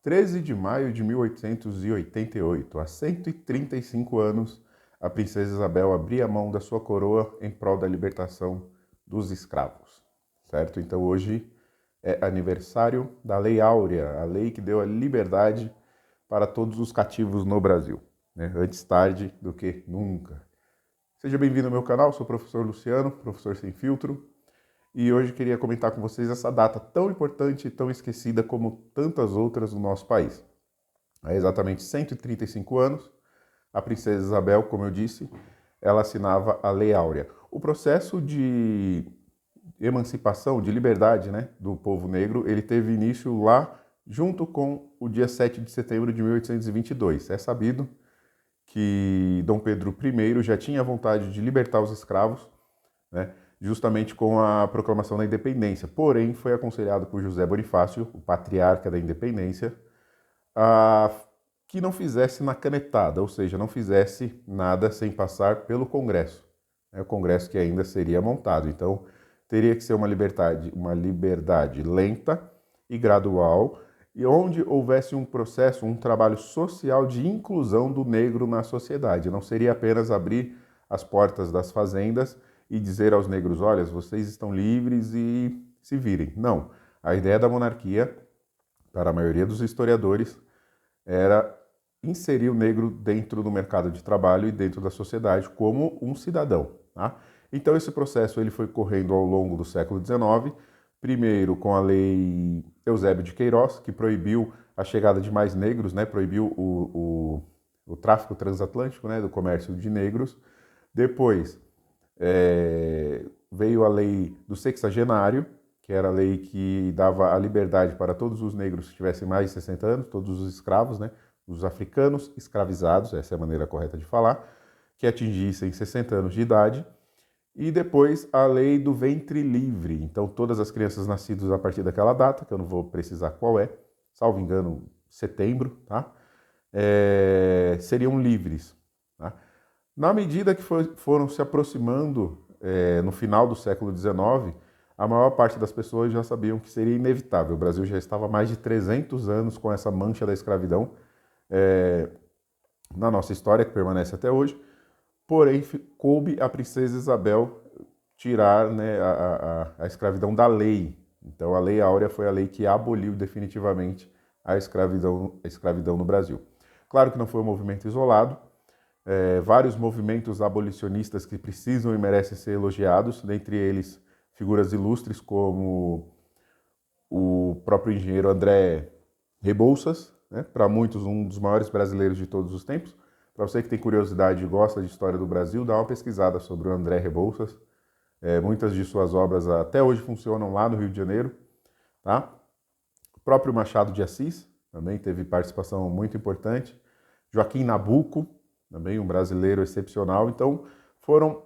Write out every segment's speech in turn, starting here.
13 de maio de 1888, há 135 anos, a princesa Isabel abria mão da sua coroa em prol da libertação dos escravos, certo? Então hoje é aniversário da Lei Áurea, a lei que deu a liberdade para todos os cativos no Brasil, né? Antes tarde do que nunca. Seja bem-vindo ao meu canal, sou o professor Luciano, professor sem filtro, e hoje queria comentar com vocês essa data tão importante e tão esquecida como tantas outras no nosso país. Há exatamente 135 anos, a princesa Isabel, como eu disse, ela assinava a Lei Áurea. O processo de emancipação, de liberdade, né, do povo negro, ele teve início lá junto com o dia 7 de setembro de 1822. É sabido que Dom Pedro I já tinha vontade de libertar os escravos, né, justamente com a proclamação da independência. Porém, foi aconselhado por José Bonifácio, o patriarca da independência, que não fizesse na canetada, ou seja, não fizesse nada sem passar pelo Congresso, né, o Congresso que ainda seria montado. Então, teria que ser uma liberdade lenta e gradual, e onde houvesse um processo, um trabalho social de inclusão do negro na sociedade. Não seria apenas abrir as portas das fazendas e dizer aos negros, olha, vocês estão livres e se virem. Não. A ideia da monarquia, para a maioria dos historiadores, era inserir o negro dentro do mercado de trabalho e dentro da sociedade como um cidadão. Tá? Então esse processo ele foi correndo ao longo do século XIX, primeiro com a lei Eusébio de Queiroz, que proibiu a chegada de mais negros, né? Proibiu o tráfico transatlântico, né? Do comércio de negros. Depois veio a lei do sexagenário, que era a lei que dava a liberdade para todos os negros que tivessem mais de 60 anos, todos os escravos, né? Os africanos escravizados, essa é a maneira correta de falar, que atingissem 60 anos de idade. E depois a lei do ventre livre. Então todas as crianças nascidas a partir daquela data, que eu não vou precisar qual é, salvo engano, setembro, tá? Seriam livres. Tá? Na medida que foram se aproximando no final do século XIX, a maior parte das pessoas já sabiam que seria inevitável. O Brasil já estava há mais de 300 anos com essa mancha da escravidão na nossa história, que permanece até hoje. Porém, coube a princesa Isabel tirar, né, a escravidão da lei. Então, a Lei Áurea foi a lei que aboliu definitivamente a escravidão no Brasil. Claro que não foi um movimento isolado. Vários movimentos abolicionistas que precisam e merecem ser elogiados, dentre eles figuras ilustres como o próprio engenheiro André Rebouças, né, para muitos um dos maiores brasileiros de todos os tempos. Para você que tem curiosidade e gosta de história do Brasil, dá uma pesquisada sobre o André Rebouças. Muitas de suas obras até hoje funcionam lá no Rio de Janeiro. Tá? O próprio Machado de Assis também teve participação muito importante. Joaquim Nabuco, também um brasileiro excepcional. Então, foram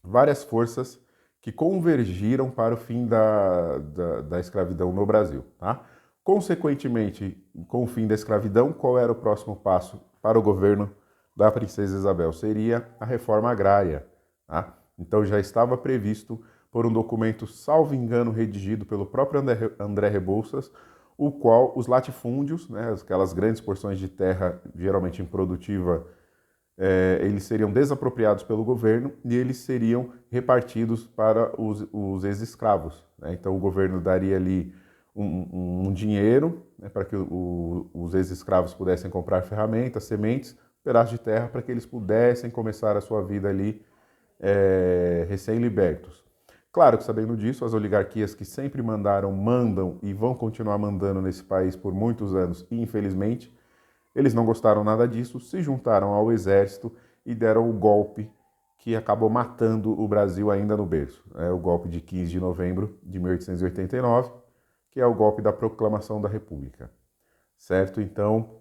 várias forças que convergiram para o fim da escravidão no Brasil. Tá? Consequentemente, com o fim da escravidão, qual era o próximo passo para o governo da princesa Isabel? Seria a reforma agrária. Tá? Então já estava previsto por um documento, salvo engano, redigido pelo próprio André Rebouças, o qual os latifúndios, né, aquelas grandes porções de terra geralmente improdutiva, eles seriam desapropriados pelo governo e eles seriam repartidos para os ex-escravos. Né? Então o governo daria ali um dinheiro, né, para que os ex-escravos pudessem comprar ferramentas, sementes, pedaços de terra para que eles pudessem começar a sua vida ali recém-libertos. Claro que sabendo disso, as oligarquias que sempre mandaram, mandam e vão continuar mandando nesse país por muitos anos, e infelizmente, eles não gostaram nada disso, se juntaram ao exército e deram o golpe que acabou matando o Brasil ainda no berço. O golpe de 15 de novembro de 1889, que é o golpe da proclamação da República. Certo? Então,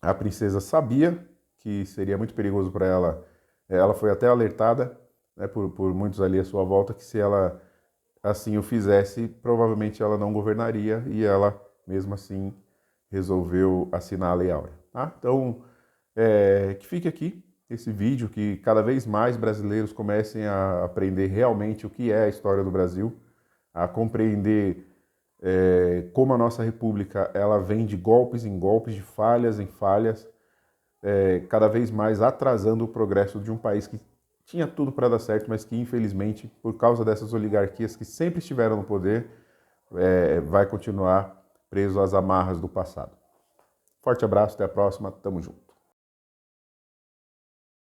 a princesa sabia que seria muito perigoso para ela. Ela foi até alertada, né, por muitos ali à sua volta, que se ela assim o fizesse, provavelmente ela não governaria, e ela, mesmo assim, resolveu assinar a Lei Áurea. Tá? Então, que fique aqui esse vídeo, que cada vez mais brasileiros comecem a aprender realmente o que é a história do Brasil, a compreender como a nossa república ela vem de golpes em golpes, de falhas em falhas, cada vez mais atrasando o progresso de um país que tinha tudo para dar certo, mas que infelizmente, por causa dessas oligarquias que sempre estiveram no poder, vai continuar preso às amarras do passado. Forte abraço, até a próxima, tamo junto.